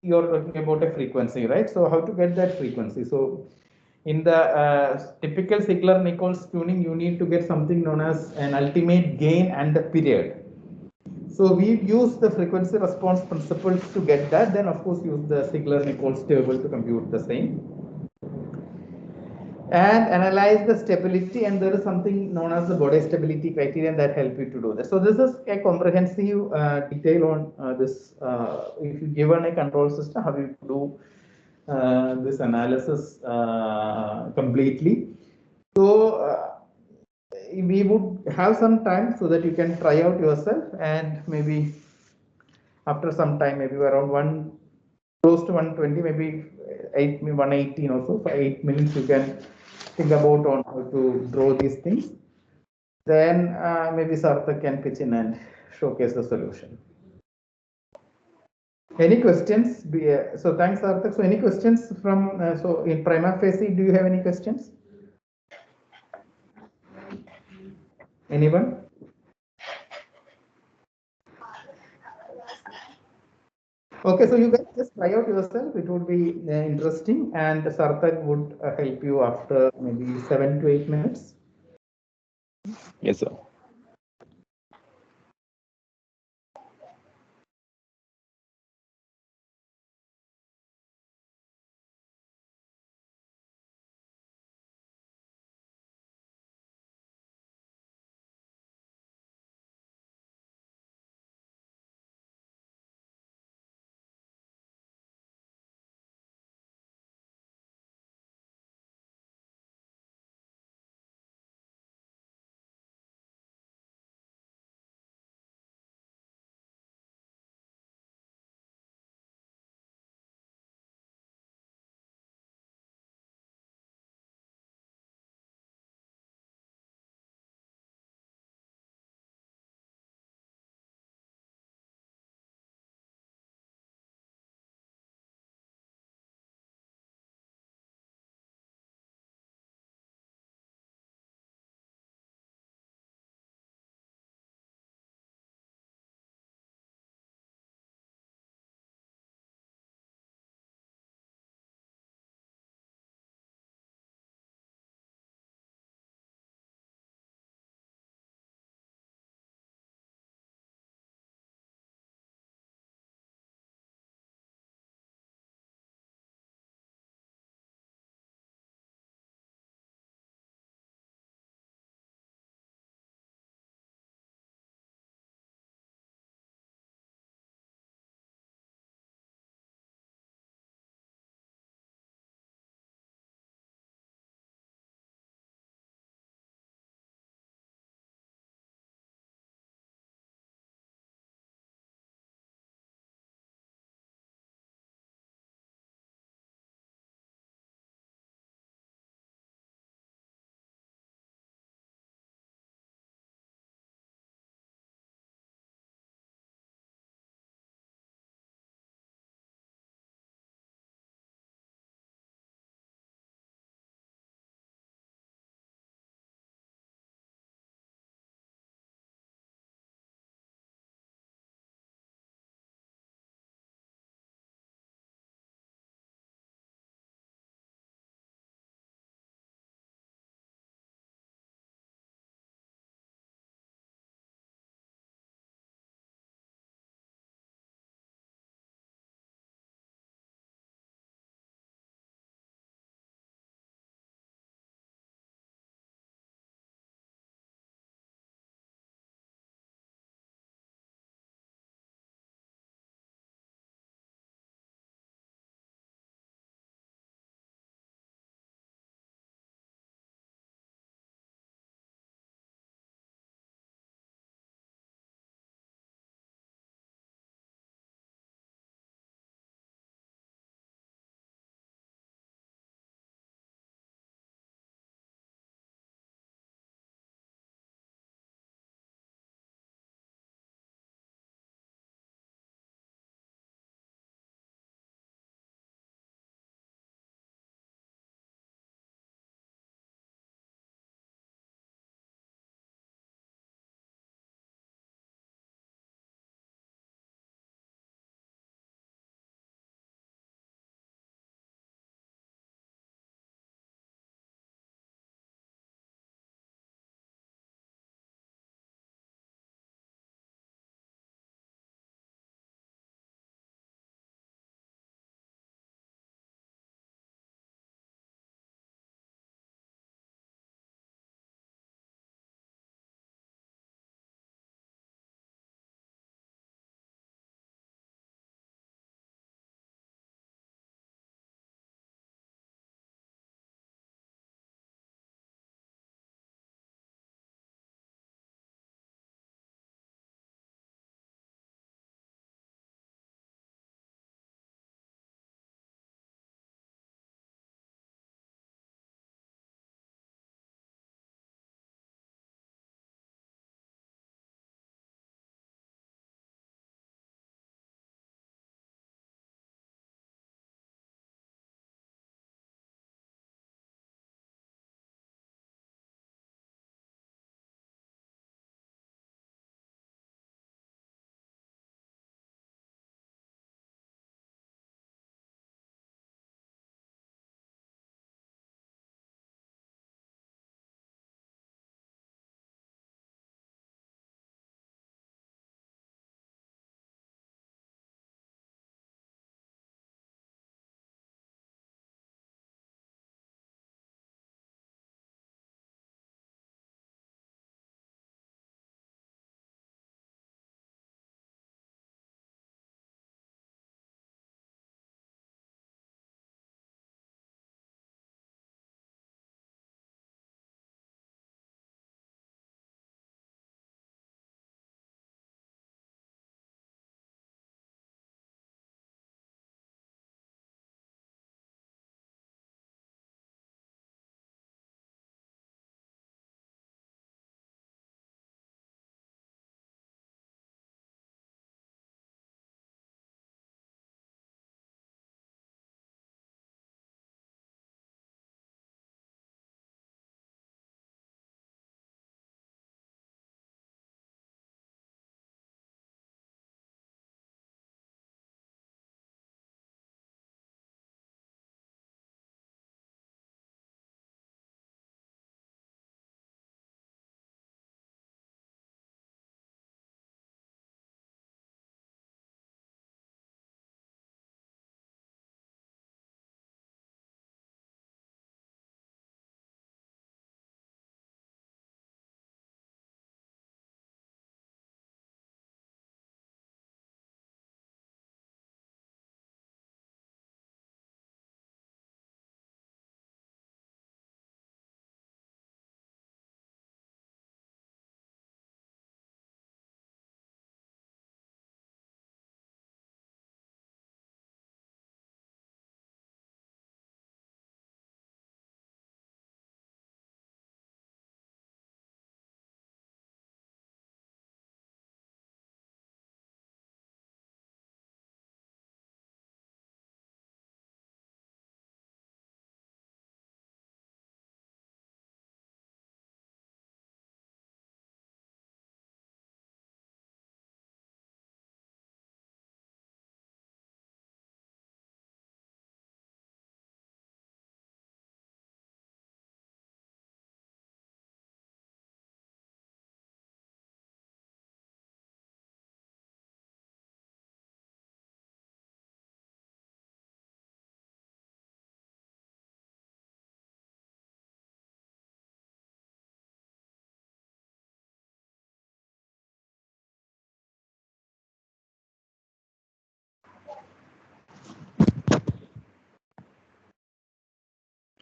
you're talking about a frequency, right? So how to get that frequency? So in the typical Ziegler-Nichols tuning, you need to get something known as an ultimate gain and the period. So we use the frequency response principles to get that. Then of course use the Ziegler-Nichols table to compute the same. And analyze the stability, and there is something known as the body stability criterion that help you to do that. So this is a comprehensive detail on this. If you given a control system, how you do this analysis completely. So we would have some time so that you can try out yourself, and maybe after some time, maybe around close to 120, maybe 118 or so, for 8 minutes, you can think about on how to draw these things. Then maybe Sarthak can pitch in and showcase the solution. Any questions? So thanks, Sarthak. So any questions from, so in prima facie, do you have any questions? Anyone? Okay, so you guys just try out yourself. It would be interesting, and Sarthak would help you after maybe 7 to 8 minutes. Yes, sir.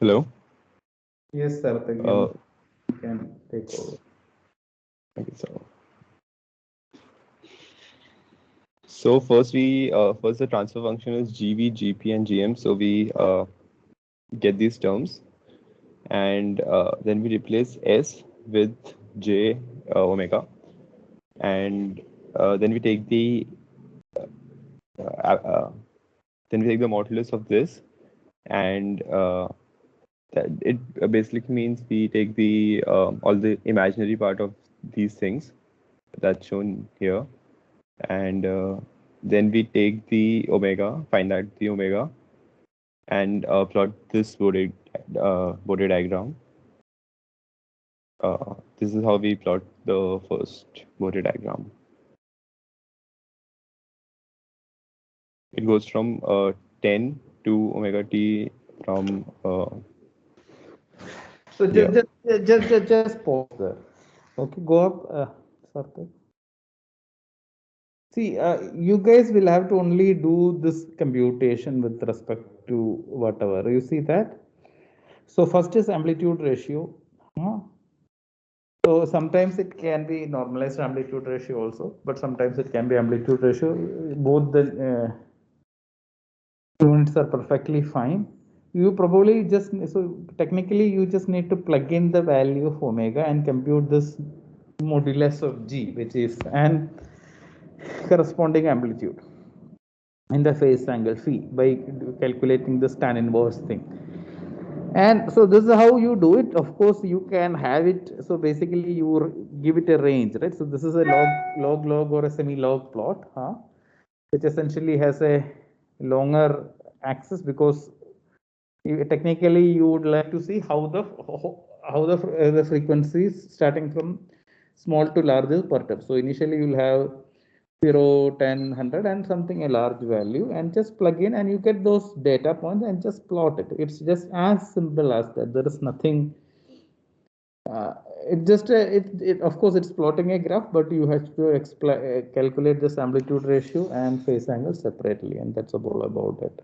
Hello. Yes, sir. You can take over. Okay, so first first the transfer function is GV, GP, and GM. So we get these terms, and then we replace S with J omega, and then we take the modulus of this, and that it basically means we take the all the imaginary part of these things that's shown here, and then we take the omega, find out the omega, and plot this Bode diagram. This is how we plot the first Bode diagram. It goes from 10 to omega t from. So just pause there. Okay, go up, Sarthak. See, you guys will have to only do this computation with respect to whatever. You see that? So first is amplitude ratio. So sometimes it can be normalized amplitude ratio also, but sometimes it can be amplitude ratio. Both the units are perfectly fine. You probably just, so technically you just need to plug in the value of omega and compute this modulus of G, which is an corresponding amplitude in the phase angle phi by calculating this tan inverse thing. And so this is how you do it. Of course, you can have it. So basically, you give it a range, right? So this is a log or a semi-log plot, which essentially has a longer axis because technically you would like to see how the frequencies starting from small to large is perturbed. So initially you'll have 0, 10, 100 and something a large value, and just plug in and you get those data points and just plot it. It's just as simple as that. There is nothing. It just of course it's plotting a graph, but you have to calculate this amplitude ratio and phase angle separately, and that's all about it.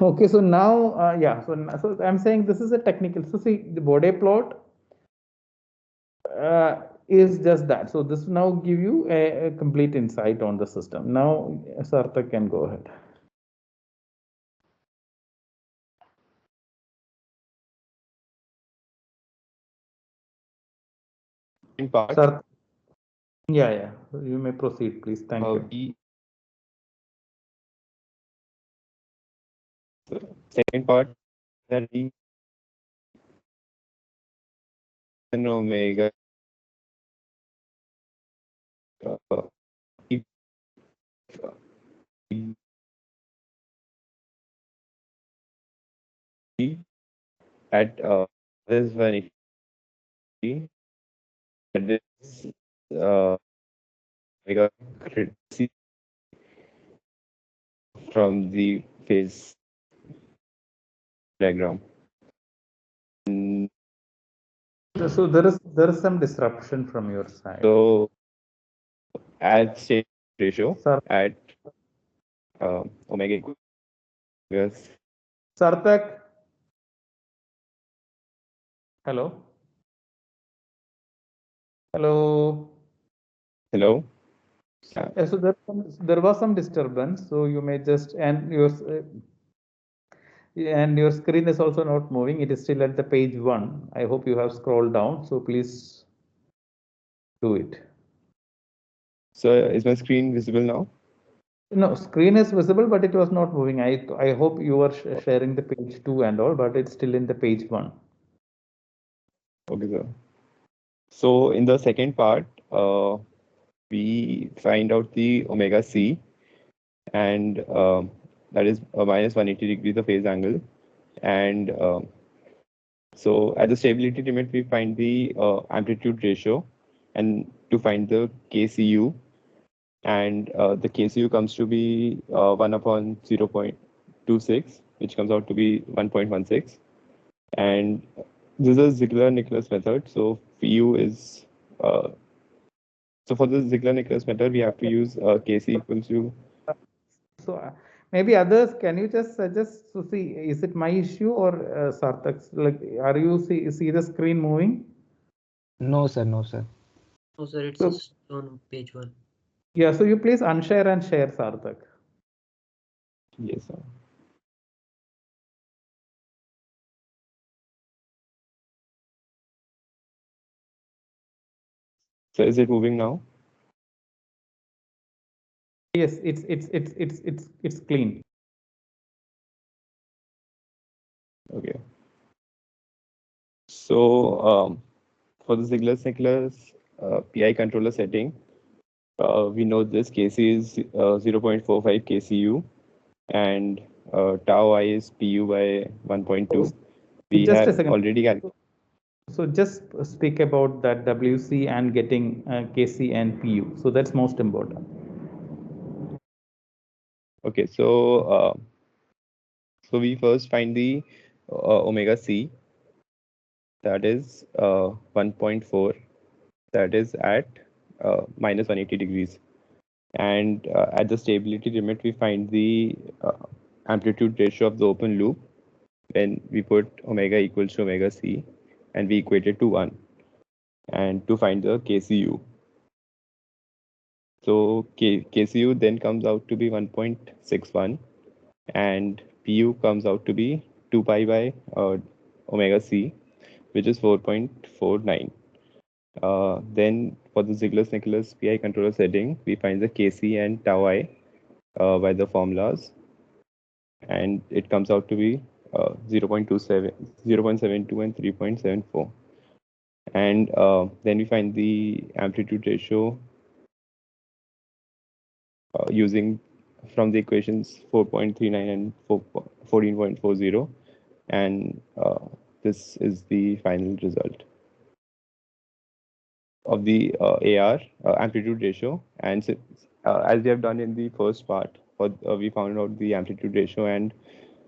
Okay, so now, so I'm saying this is a technical. So see, the Bode plot is just that. So this now give you a complete insight on the system. Now, Sarthak can go ahead. Part. Sarthak. Yeah, you may proceed, please. Thank you. Second part that we an omega at this one that is omega from the phase diagram. So there is some disruption from your side. So at state ratio at omega equals. Yes. Sarthak. Hello. Hello. Hello. So there was some disturbance. So you may just and your screen is also not moving. It is still at the page 1. I hope you have scrolled down. So please do it. So is my screen visible now? No, screen is visible, but it was not moving. I hope you are sharing the page 2 and all, but it's still in the page 1. Okay, sir. So in the second part, we find out the omega c, and that is minus 180 degrees the phase angle, and so at the stability limit we find the amplitude ratio, and to find the KCU, and the KCU comes to be 1 upon 0.26, which comes out to be 1.16, and this is a Ziegler-Nicholas method. So Phi is so for the Ziegler-Nicholas method, we have to use Kc equals to. So Maybe others, can you just suggest, so see, is it my issue or Sarthak's? Like, are you see the screen moving? No, sir. No, sir. No, sir, it's So, just on page 1. yeah, so you please unshare and share, Sarthak. Yes, sir. So is it moving now? Yes, it's clean. Okay. So for the Ziegler-Nicholas PI controller setting, we know this Kc is 0.45 kcu and tau I is pu by 1.2. We Just a have second. already calculated. So just speak about that WC and getting KC and PU. So that's most important. Okay, so we first find the omega c, that is 1.4, that is at minus 180 degrees. And at the stability limit, we find the amplitude ratio of the open loop when we put omega equals to omega c and we equate it to 1. And to find the KCU. So KCU then comes out to be 1.61 and PU comes out to be 2 pi by omega c, which is 4.49. Then for the Ziegler-Nicholas PI controller setting, we find the Kc and tau I by the formulas, and it comes out to be 0.27, 0.72 and 3.74. And then we find the amplitude ratio using from the equations 4.39 and 14.40, and this is the final result of the AR amplitude ratio. And so, as we have done in the first part, we found out the amplitude ratio and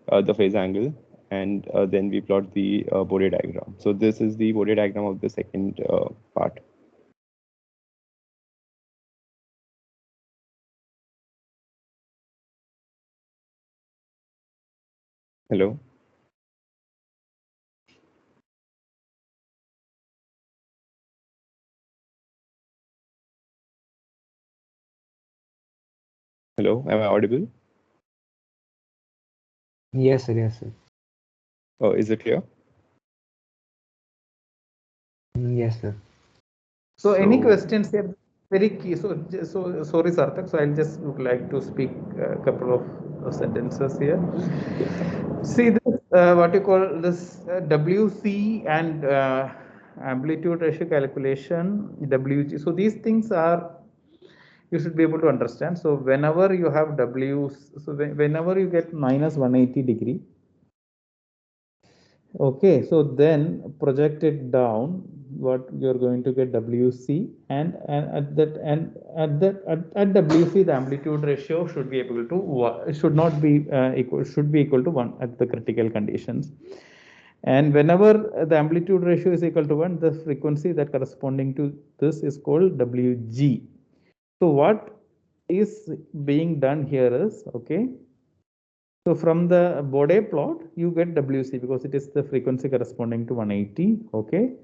the phase angle, and then we plot the Bode diagram. So this is the Bode diagram of the second part. Hello. Hello, am I audible? Yes, sir. Yes, sir. Oh, is it clear? Yes, sir. So any questions here? Very key. So sorry, Sarthak. So I'll just would like to speak a couple of sentences here. See this, what you call this WC and amplitude ratio calculation, WG. So these things are, you should be able to understand. So whenever you have W, so whenever you get minus 180 degree, okay, so then project it down, what you're going to get WC, and at WC the amplitude ratio should be able to should not be equal, should be equal to 1 at the critical conditions. And whenever the amplitude ratio is equal to 1, the frequency that corresponding to this is called WG. So what is being done here is, okay, so from the Bode plot, you get WC because it is the frequency corresponding to 180, okay.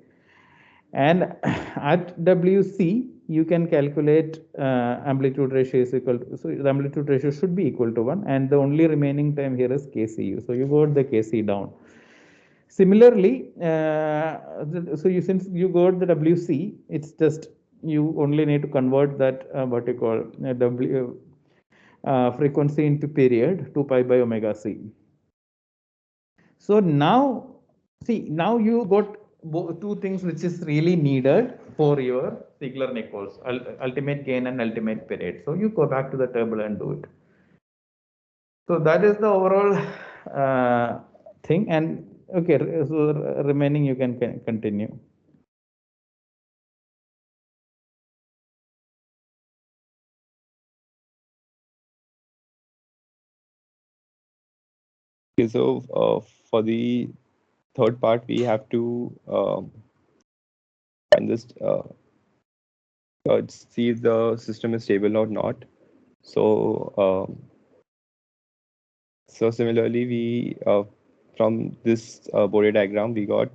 And at WC, you can calculate amplitude ratio is equal to, so the amplitude ratio should be equal to 1, and the only remaining time here is KCU. So you got the KC down. Similarly, so you, since you got the WC, it's just you only need to convert that what you call W frequency into period 2 pi by omega c. So now, see, now you got two things which is really needed for your Ziegler-Nichols, ultimate gain and ultimate period. So you go back to the table and do it. So that is the overall thing. And okay, so remaining you can continue. Okay, so for the third part, we have to find this, see if the system is stable or not. So So similarly, we from this Bode diagram, we got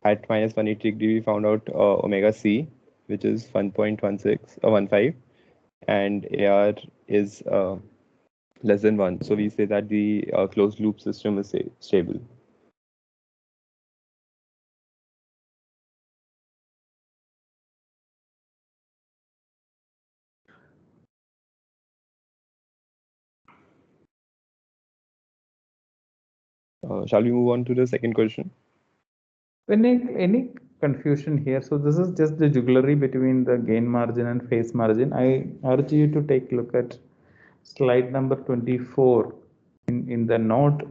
at minus 180 degree, we found out omega c, which is 1.16 or 15, and AR is less than 1. So we say that the closed loop system is stable. Shall we move on to the second question? Any confusion here? So this is just the jugglery between the gain margin and phase margin. I urge you to take a look at slide number 24 in the note.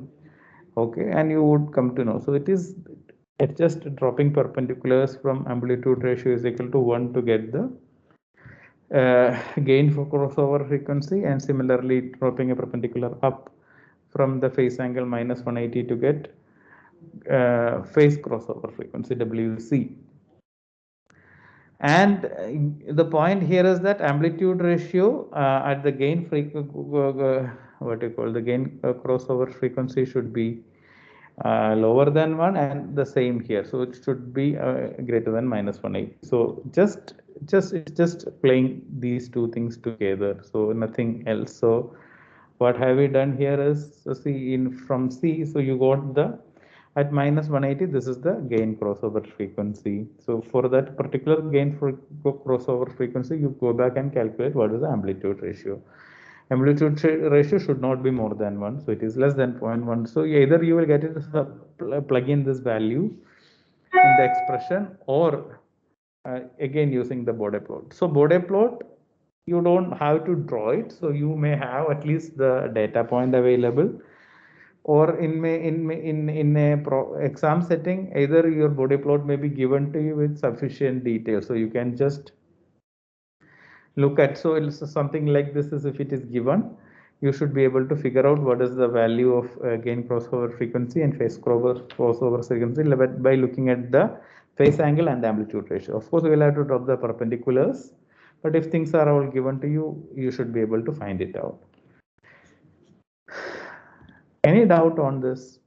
Okay, and you would come to know. So it is just dropping perpendiculars from amplitude ratio is equal to 1 to get the gain for crossover frequency, and similarly dropping a perpendicular up from the phase angle minus 180 to get phase crossover frequency WC. And the point here is that amplitude ratio at the gain what you call the gain crossover frequency should be lower than 1, and the same here. So it should be greater than minus 180. So it's just playing these two things together, so nothing else. So what have we done here is, so see, in from C, so you got the at minus 180, this is the gain crossover frequency. So for that particular gain for crossover frequency, you go back and calculate what is the amplitude ratio. Amplitude ratio should not be more than 1, so it is less than 0.1. So either you will get it plug in this value in the expression, or again using the Bode plot. So Bode plot, you don't have to draw it, so you may have at least the data point available, or in a exam setting, either your Bode plot may be given to you with sufficient detail, so you can just look at. So it's something like this is, if it is given, you should be able to figure out what is the value of gain crossover frequency and phase crossover frequency by looking at the phase angle and the amplitude ratio. Of course, we will have to drop the perpendiculars, but if things are all given to you, you should be able to find it out. Any doubt on this?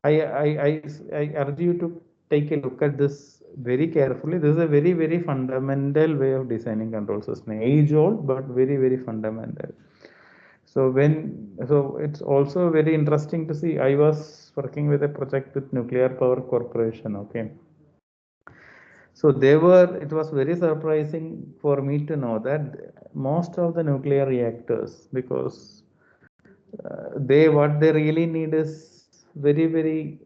I urge you to take a look at this very carefully. This is a very fundamental way of designing control system. Age old, but very fundamental. So it's also very interesting to see. I was working with a project with Nuclear Power Corporation. Okay. So it was very surprising for me to know that most of the nuclear reactors, because what they really need is very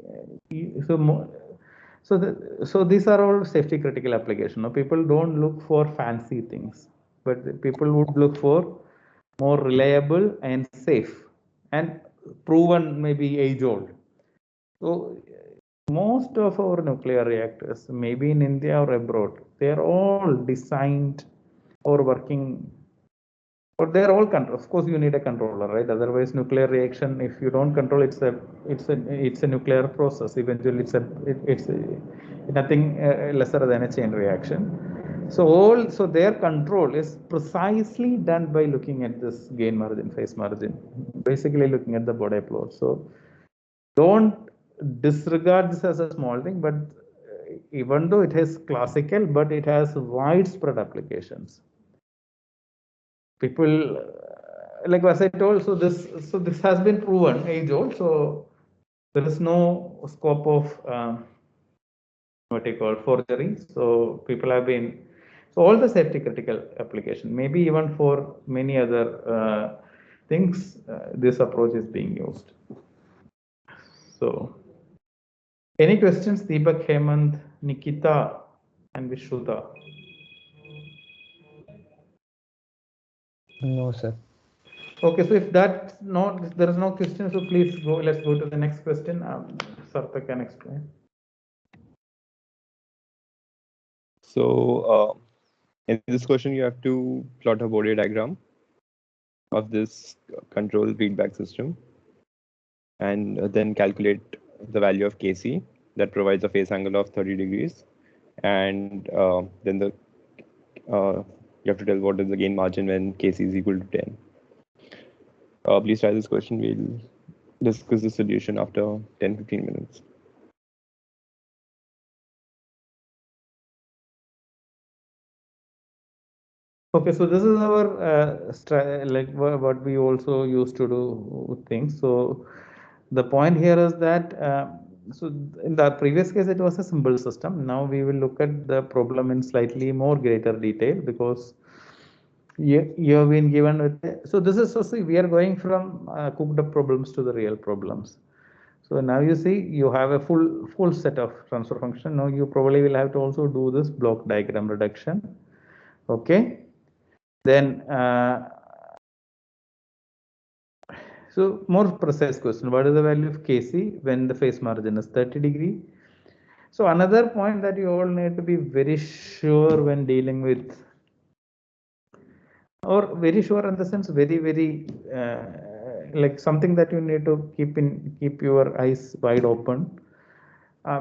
so these are all safety critical application. Now, people don't look for fancy things, but people would look for more reliable and safe and proven, maybe age old. So most of our nuclear reactors, maybe in India or abroad, they are all designed or working, or they're all control. Of course, you need a controller, right? Otherwise, nuclear reaction, if you don't control, it's a nuclear process. Eventually, it's nothing lesser than a chain reaction. So their control is precisely done by looking at this gain margin, phase margin, basically looking at the Bode plot. So don't disregard this as a small thing, but even though it is classical, but it has widespread applications. People, like as I told, so this has been proven age old, so there is no scope of what you call forgery. So people have been, so all the safety critical application, maybe even for many other things, this approach is being used. So any questions? Deepak, Hemant, Nikita, and Vishuddha. No, sir. Okay, so if that's not, if there is no question, so please go. Let's go to the next question. Sarthak can explain. So in this question, you have to plot a Bode diagram of this control feedback system, and then calculate the value of Kc that provides a phase angle of 30 degrees, and then you have to tell what is the gain margin when Kc is equal to 10. Please try this question. We'll discuss the solution after 10-15 minutes. Okay, so this is our what we also used to do things. So the point here is that so in the previous case it was a simple system. Now we will look at the problem in slightly more greater detail because you have been given with. So this is, so see, we are going from cooked up problems to the real problems. So now you see you have a full set of transfer function. Now you probably will have to also do this block diagram reduction. Okay. Then, so more precise question, what is the value of Kc when the phase margin is 30 degree? So another point that you all need to be very sure when dealing with, or very sure in the sense very like something that you need to keep your eyes wide open,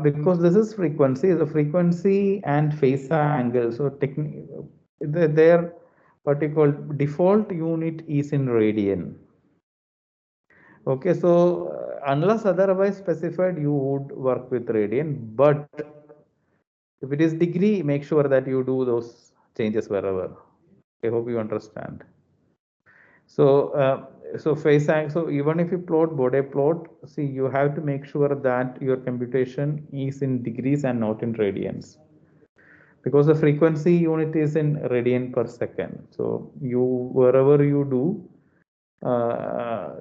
because this is frequency, the frequency and phase angle. So their what you call default unit is in radian. Okay, so unless otherwise specified, you would work with radian, but if it is degree, make sure that you do those changes wherever. I hope you understand. So, so even if you plot Bode plot, see, you have to make sure that your computation is in degrees and not in radians, because the frequency unit is in radian per second. So you, wherever you do,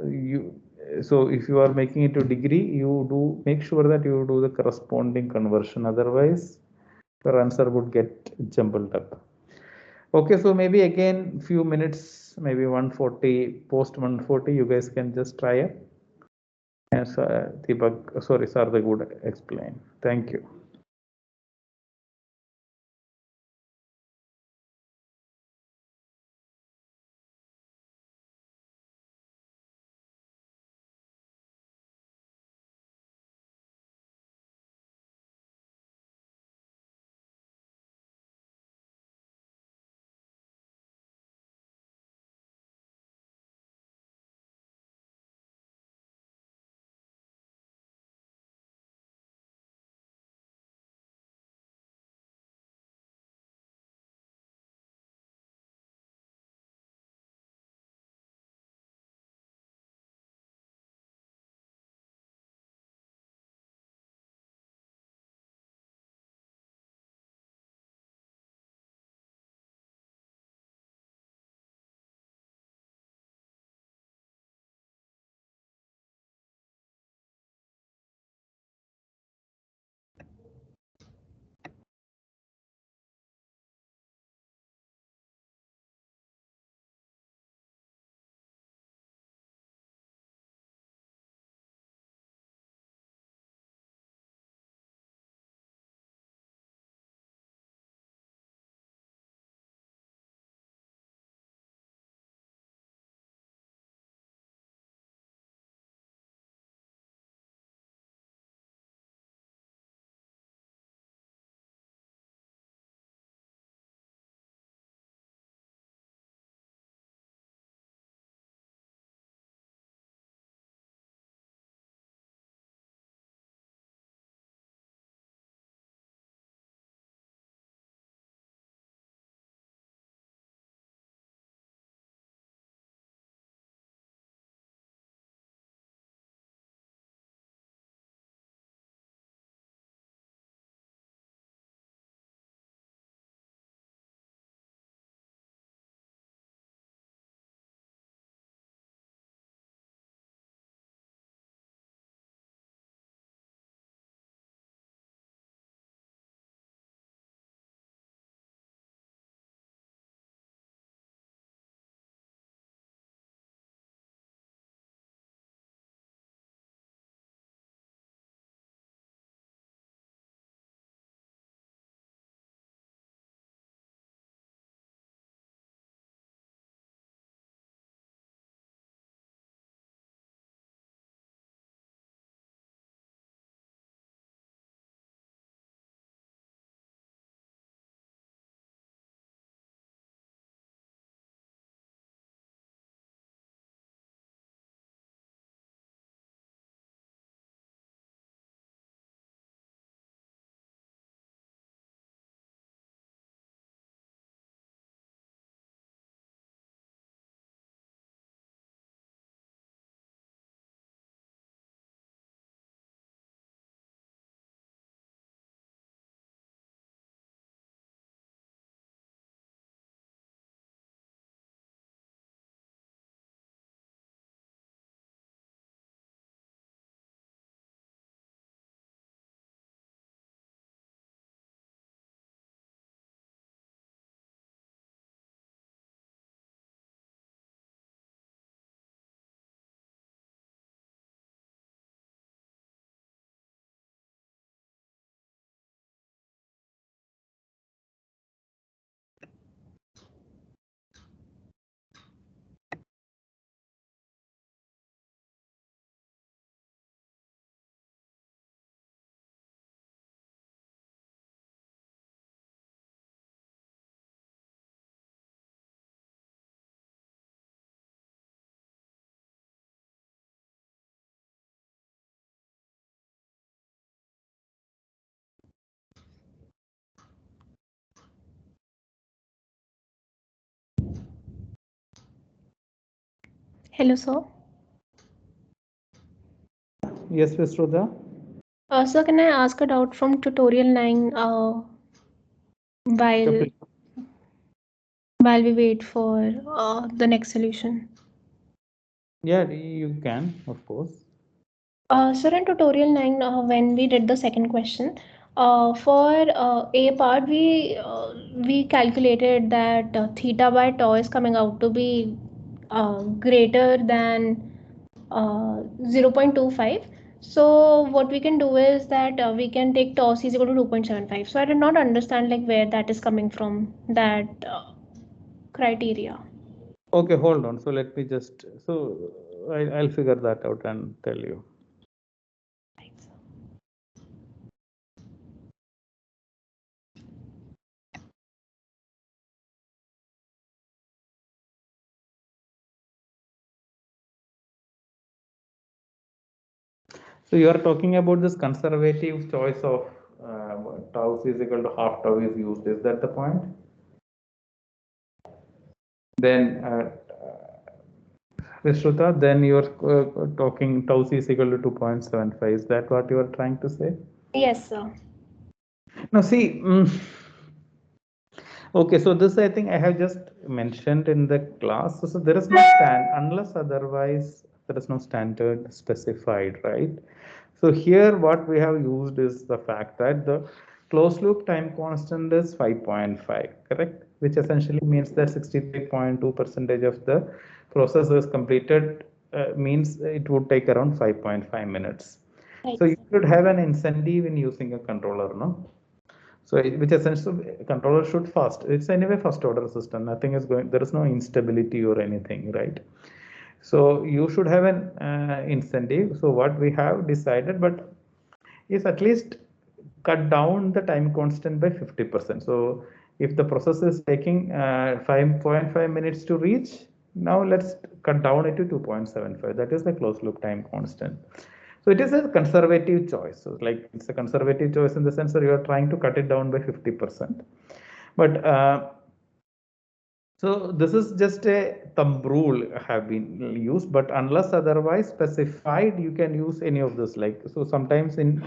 you, so if you are making it to degree, you do make sure that you do the corresponding conversion, otherwise your answer would get jumbled up. Okay, so maybe again few minutes, maybe 140, post 140, you guys can just try it. As Deepak, sorry, Sarthak would explain. Thank you. Hello, sir. Yes, Visruta. Sir, can I ask a doubt from tutorial 9 while Okay. while we wait for the next solution? Yeah, you can, of course. Sir, in tutorial 9, when we did the second question, for A part, we calculated that theta by tau is coming out to be greater than 0.25. So what we can do is that we can take tau c is equal to 2.75. So I did not understand like where that is coming from, that criteria. Okay, hold on. So let me just, so I'll figure that out and tell you. So you are talking about this conservative choice of tau is equal to half tau is used. Is that the point? Then, Vishruta, then you are talking tau is equal to 2.75. Is that what you are trying to say? Yes, sir. Now, see, okay, so this I think I have just mentioned in the class. So there is no unless otherwise there is no standard specified, right? So here what we have used is the fact that the closed loop time constant is 5.5, correct? Which essentially means that 63.2 percentage of the process is completed, means it would take around 5.5 minutes. Right, So you sir. should have an incentive in using a controller, no? So which essentially controller should fast. It's anyway first order system. Nothing is going. There is no instability or anything, right? So you should have an incentive. So what we have decided, but is at least cut down the time constant by 50%. So if the process is taking 5.5 minutes to reach, now let's cut down it to 2.75. That is the closed loop time constant. So it is a conservative choice. So like it's a conservative choice in the sense that you are trying to cut it down by 50%. But so this is just a thumb rule have been used, but unless otherwise specified, you can use any of this. Like so, sometimes in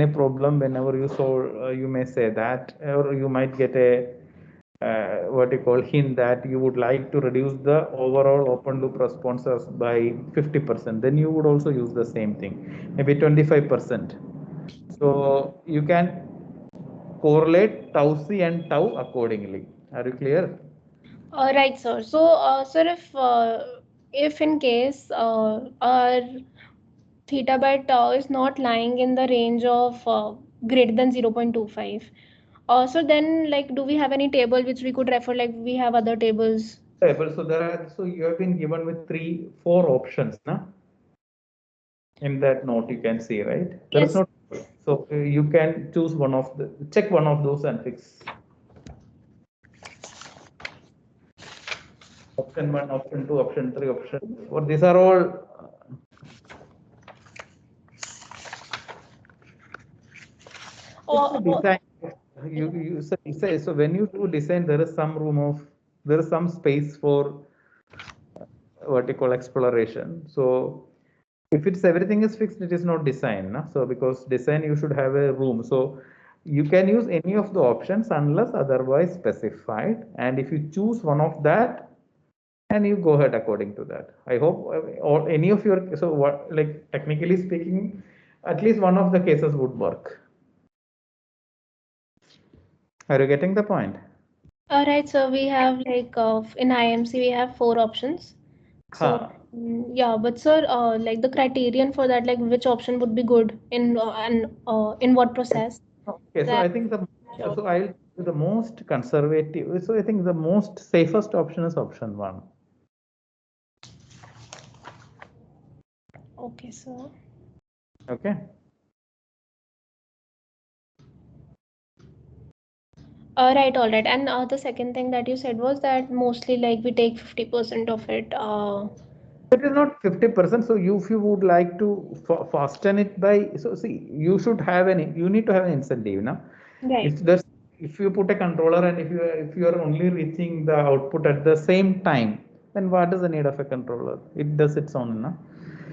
a problem, whenever you solve, you may say that, or you might get a what you call hint that you would like to reduce the overall open loop responses by 50%. Then you would also use the same thing, maybe 25%. So you can correlate tau c and tau accordingly. Are you clear? Right, sir. So, sir, if in case our theta by tau is not lying in the range of greater than 0.25, so then like do we have any table which we could refer, like we have other tables? Table. So there are, so you have been given with four options, na? In that note, you can see, right? There is Yes. no. So you can choose one of the, check one of those and fix. Option one, option two, option three, option four. These are all. It's a design. You say so when you do design, there is some room of, there is some space for what you call exploration. So if it's everything is fixed, it is not design, no? So because design you should have a room, so you can use any of the options unless otherwise specified, and if you choose one of that and you go ahead according to that. I hope or any of your, so what, like technically speaking, at least one of the cases would work. Are you getting the point? All right, so we have like in IMC we have four options. So Huh. yeah, but sir, like the criterion for that, like which option would be good in and in what process? Okay, so That I think the, sure. so I'll the most conservative, so I think the most safest option is option one. Okay, sir. Okay. Right, all right. And the second thing that you said was that mostly like we take 50% of it. It is not 50%. So you, if you would like to fasten it by, so see, you should have an, you need to have an incentive, now. Right. If there's, if you put a controller and if you are only reaching the output at the same time, then what is the need of a controller? It does its own, no?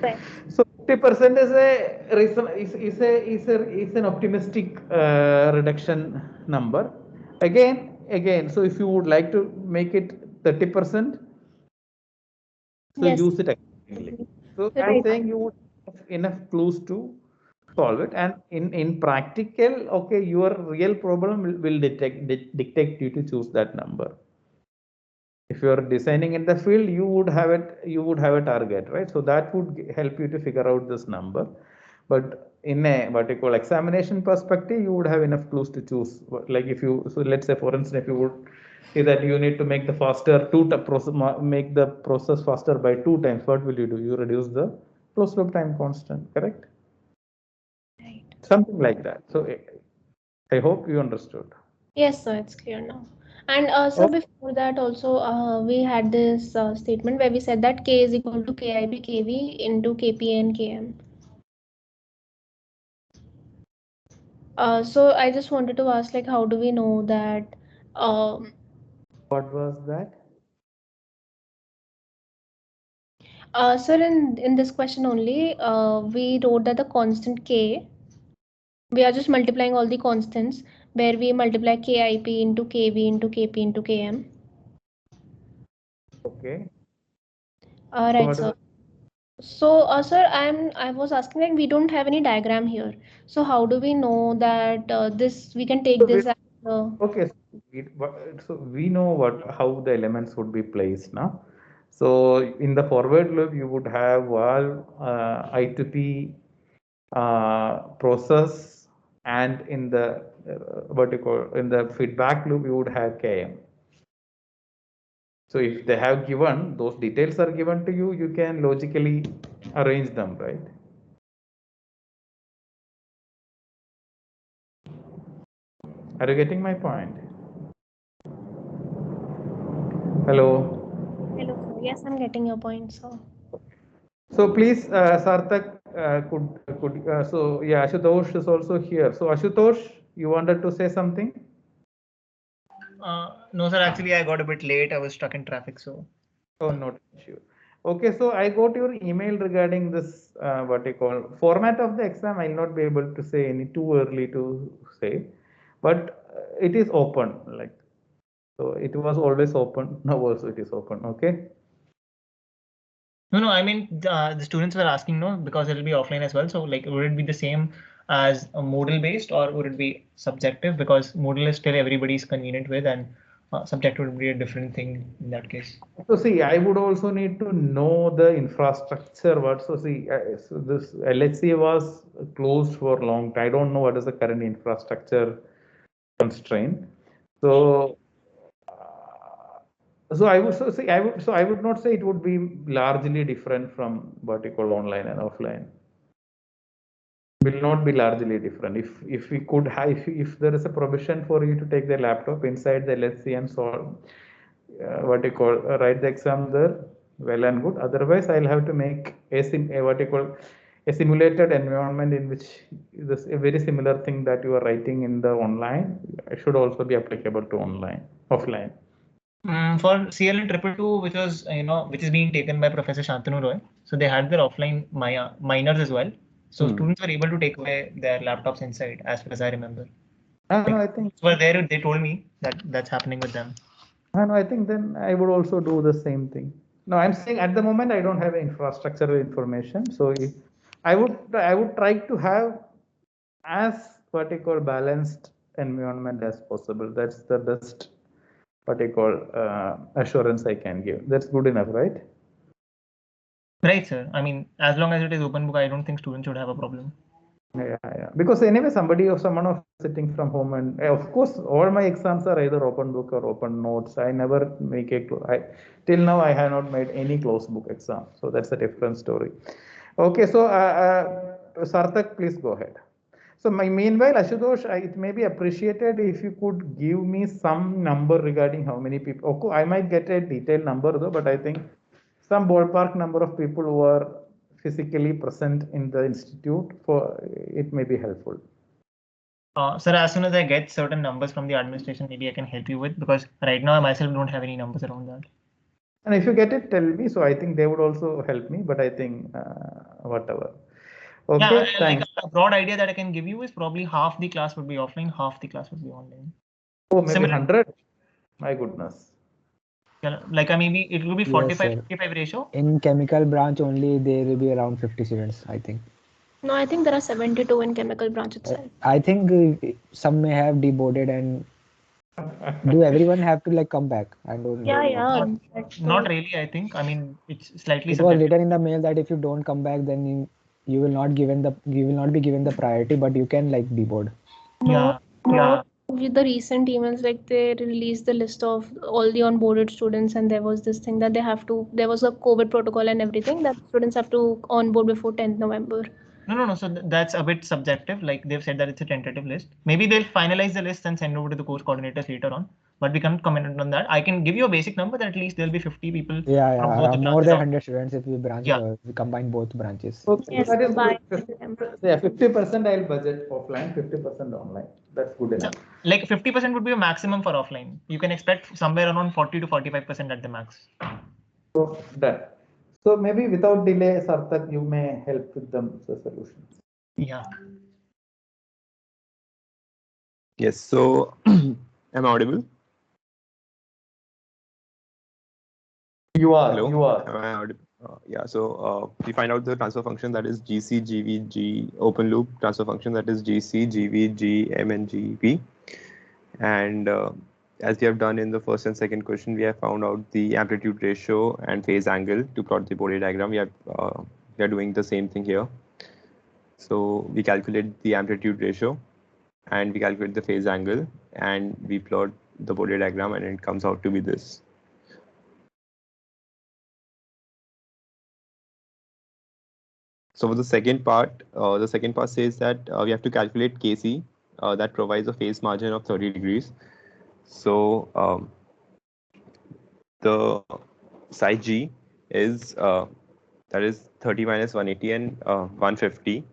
Right. So 50% is a reason is an optimistic reduction number. Again. So if you would like to make it 30%, so Yes. use it accordingly. So I'm Right. saying you would have enough clues to solve it, and in practical, okay, your real problem will dictate you to choose that number. If you are designing in the field, you would have a target, right? So that would help you to figure out this number. But in a what you call examination perspective, you would have enough clues to choose. Like if you, so let's say for instance, if you would say that you need to make the make the process faster by 2 times, what will you do? You reduce the closed loop time constant, correct? Right. Something like that. So I hope you understood. Yes, sir, it's clear now. And so Oh, before that also we had this statement where we said that K is equal to KIP KV into KP and KM. So I just wanted to ask, like, how do we know that? Um, what was that? Sir, in this question only, we wrote that the constant K, we are just multiplying all the constants where we multiply KIP into KV into KP into KM. Okay. So Right, what is sir. it? So, sir, I was asking, like, we don't have any diagram here. So how do we know that this we can take So this as okay, so we know how the elements would be placed now. So in the forward loop, you would have valve I to P process, and in the what you call in the feedback loop, you would have KM. So if they have given those details are given to you, you can logically arrange them, right? Are you getting my point? Hello. Hello, sir. Yes, I'm getting your point, sir. So please, Sarthak, so yeah, Ashutosh is also here. So Ashutosh, you wanted to say something? No, sir. Actually, I got a bit late. I was stuck in traffic, so. Oh, not sure. Okay, so I got your email regarding this, what you call format of the exam. I'll not be able to say any too early to say, but it is open. Like, so it was always open. Now also it is open. Okay. No. I mean, the students were asking, no, because it'll be offline as well. So, like, would it be the same as a Moodle based, or would it be subjective? Because Moodle is still everybody's convenient with, and subjective would be a different thing in that case. So see, I would also need to know the infrastructure. What so see, so this LHC was closed for a long time. I don't know what is the current infrastructure constraint. So, I would not say it would be largely different from what you call online and offline. Will not be largely different. If we could have, if there is a provision for you to take the laptop inside the LHC and solve what you call write the exam there, well and good. Otherwise, I'll have to make what you call a simulated environment in which this a very similar thing that you are writing in the online should also be applicable to offline. For CLL262, which was which is being taken by Professor Shantanu Roy, so they had their offline minors as well. So students were able to take away their laptops inside, as far as I remember. No, I think Were there? They told me that that's happening with them. no, I think then I would also do the same thing. No, I'm saying at the moment I don't have infrastructural information, so I would try to have as what you call balanced environment as possible. That's the best what you call assurance I can give. That's good enough, right? Right, sir. I mean, as long as it is open book, I don't think students should have a problem. Yeah. Because anyway, someone of sitting from home, and of course, all my exams are either open book or open notes. I never make till now I have not made any closed book exam. So that's a different story. Okay, so Sarthak, please go ahead. So meanwhile, Ashutosh, it may be appreciated if you could give me some number regarding how many people. Okay, I might get a detailed number though, but I think some ballpark number of people who are physically present in the institute for it may be helpful. Sir, as soon as I get certain numbers from the administration, maybe I can help you with, because right now I myself don't have any numbers around that. And if you get it, tell me. So I think they would also help me, but I think whatever. Okay, Yeah, like thanks. a broad idea that I can give you is probably half the class would be offline, half the class would be online. Oh, maybe Similar. 100. My goodness. Yeah, like maybe it will be Yes, 45 sir. 55 ratio. In chemical branch only, there will be around 50 students, I think. No, I think there are 72 in chemical branch itself. I think some may have deboarded, and do everyone have to like come back? I don't know. Yeah. Not really, I think. I mean, it's slightly It was subjective. written in the mail that if you don't come back, then you will not be given the priority, but you can like deboard. Yeah, yeah. With the recent emails, like they released the list of all the onboarded students, and there was this thing that there was a COVID protocol and everything that students have to onboard before 10th November. No. So that's a bit subjective. Like they've said that it's a tentative list. Maybe they'll finalize the list and send over to the course coordinators later on. But we can't comment on that. I can give you a basic number that at least there'll be 50 people from both the Around more classes than out. 100 students if we branch, Yeah. we combine both branches. Okay, Yes, that is by good. September. Yeah, 50% I'll budget offline, 50% online. That's good So, enough. like 50% would be a maximum for offline. You can expect somewhere around 40 to 45% at the max. So done. So maybe without delay, Sarthak, you may help with the solutions. Yeah. Yes, so am I audible? You are. Hello? You are. Am I audible? Yeah, so we find out the transfer function that is GC, GV, G, open loop transfer function that is GC, GV, G, M, and GP. And as we have done in the first and second question, we have found out the amplitude ratio and phase angle to plot the Bode diagram. We are doing the same thing here. So we calculate the amplitude ratio and we calculate the phase angle and we plot the Bode diagram, and it comes out to be this. So for the second part says that we have to calculate Kc that provides a phase margin of 30 degrees. So the psi g is that is 30 minus 180 and 150.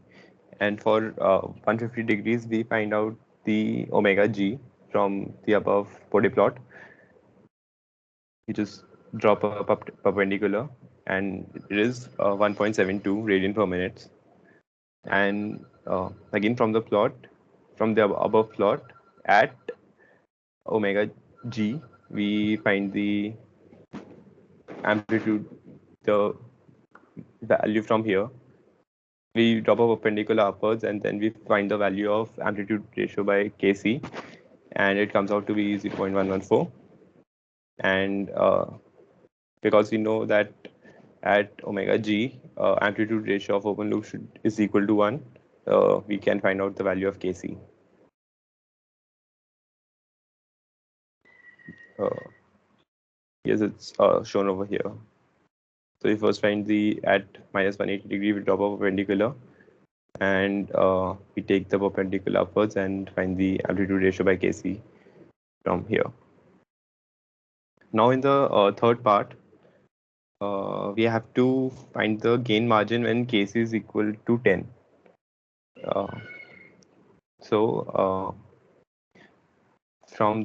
And for 150 degrees, we find out the omega g from the above Bode plot. You just drop a perpendicular, and it is 1.72 radian per minute. And again from the above plot at omega g, we find the amplitude, the value from here. We drop a perpendicular upwards, and then we find the value of amplitude ratio by Kc, and it comes out to be 0.114. And because we know that at omega g, amplitude ratio of open loop is equal to 1, we can find out the value of Kc. Yes, it's shown over here. So we first find the at minus 180 degree, we drop a perpendicular, and we take the perpendicular upwards and find the amplitude ratio by Kc from here. Now in the third part, we have to find the gain margin when Kc is equal to 10. From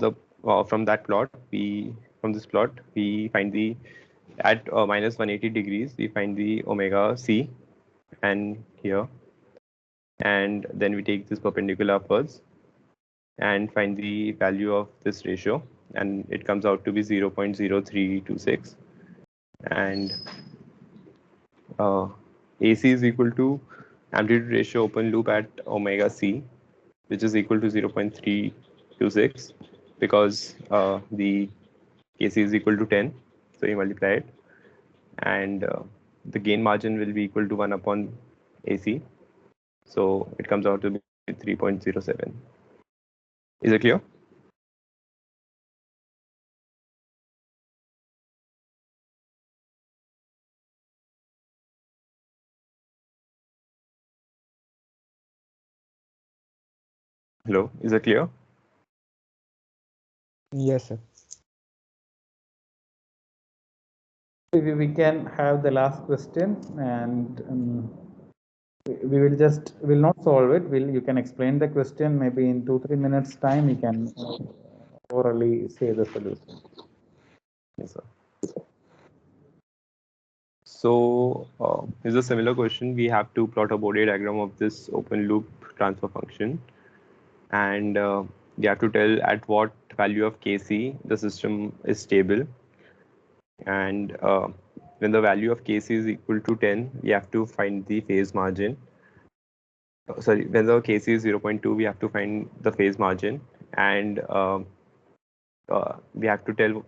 this plot, we find the at minus 180 degrees, we find the omega c, and here, and then we take this perpendicular upwards and find the value of this ratio, and it comes out to be 0.0326. And AC is equal to amplitude ratio open loop at omega c, which is equal to 0.326, because the Kc is equal to 10, so you multiply it, and the gain margin will be equal to 1 upon AC, so it comes out to be 3.07. Is it clear? Hello, is it clear? Yes, sir. We can have the last question, and we will not solve it. You can explain the question maybe in 2-3 minutes time. You can orally say the solution. Yes, sir. So here's a similar question. We have to plot a Bode diagram of this open loop transfer function, and we have to tell at what value of Kc the system is stable. And when the value of Kc is equal to 10, we have to find the phase margin. Sorry, when the Kc is 0.2, we have to find the phase margin, and we have to tell,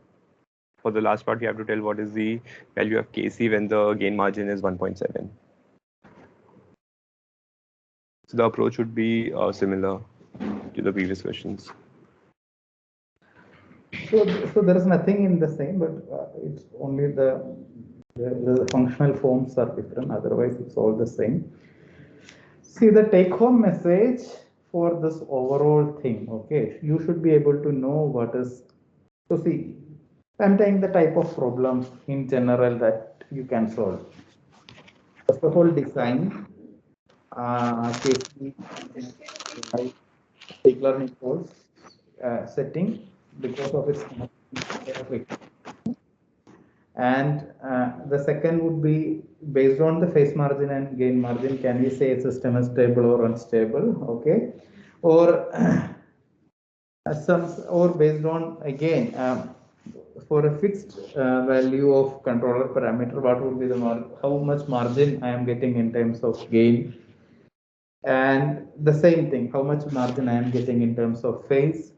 for the last part, we have to tell what is the value of Kc when the gain margin is 1.7. So the approach would be similar to the previous questions. So there is nothing in the same, but it's only the functional forms are different. Otherwise, it's all the same. See, the take-home message for this overall thing, okay, you should be able to know what is. So see, I'm taking the type of problems in general that you can solve. First of all, design, deep learning course setting because of its and the second would be based on the phase margin and gain margin, can we say a system is stable or unstable, okay, or or based on again for a fixed value of controller parameter, what would be the how much margin I am getting in terms of gain, and the same thing, how much margin I am getting in terms of phase.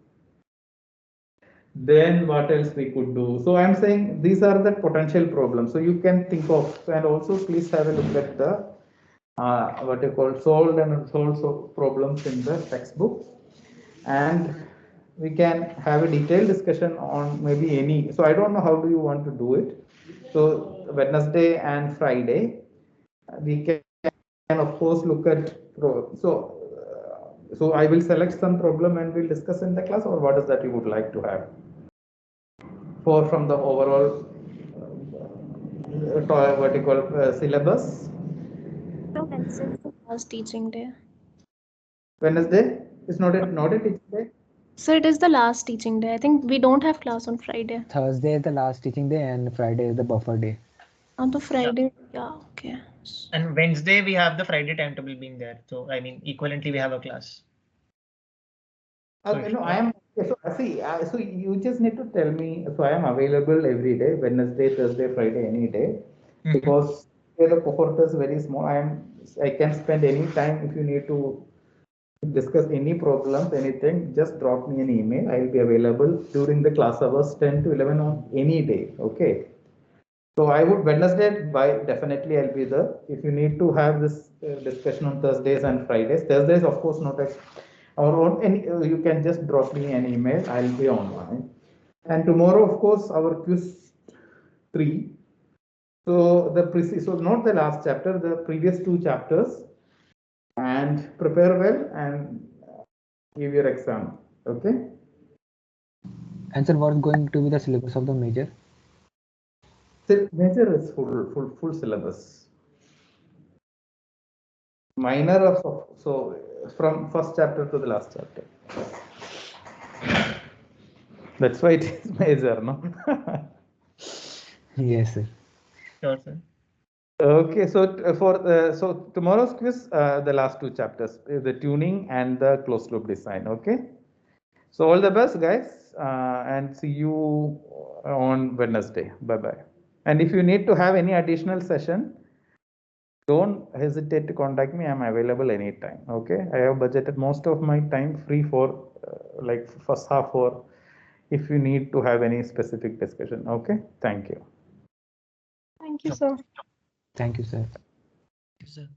Then what else we could do? So I'm saying these are the potential problems. So you can think of, and also please have a look at the what you call solved and unsolved problems in the textbook, and we can have a detailed discussion on maybe any. So I don't know how do you want to do it. So Wednesday and Friday we can of course look at so I will select some problem and we'll discuss in the class, or what is that you would like to have for from the overall what you call syllabus. So Wednesday is the last teaching day. Wednesday is not a teaching day. So it is the last teaching day. I think we don't have class on Friday. Thursday is the last teaching day and Friday is the buffer day. On the Friday, yeah, okay. And Wednesday we have the Friday timetable being there. So I mean, equivalently we have a class. Okay, no, I am. So see, so you just need to tell me. So I am available every day, Wednesday, Thursday, Friday, any day, because the cohort is very small. I can spend any time. If you need to discuss any problems, anything, just drop me an email. I will be available during the class hours 10 to 11 on any day. Okay. So I would Wednesday by definitely I'll be there. If you need to have this discussion on Thursdays and Fridays, Thursdays of course not a, or on any you can just drop me an email. I'll be online. And tomorrow of course our quiz 3. So so not the last chapter, the previous 2 chapters, and prepare well and give your exam. Okay. And sir, what's going to be the syllabus of the major? Major is full syllabus. Minor of so from first chapter to the last chapter. That's why it is major, no? Yes, sir. Sure, sir. Okay, so so tomorrow's quiz, the last 2 chapters, the tuning and the closed loop design. Okay, so all the best, guys, and see you on Wednesday. Bye bye. And if you need to have any additional session, don't hesitate to contact me. I'm available anytime. Okay, I have budgeted most of my time free for like first half, or if you need to have any specific discussion. Okay, thank you. Thank you, sir. Thank you, sir. Yes, sir.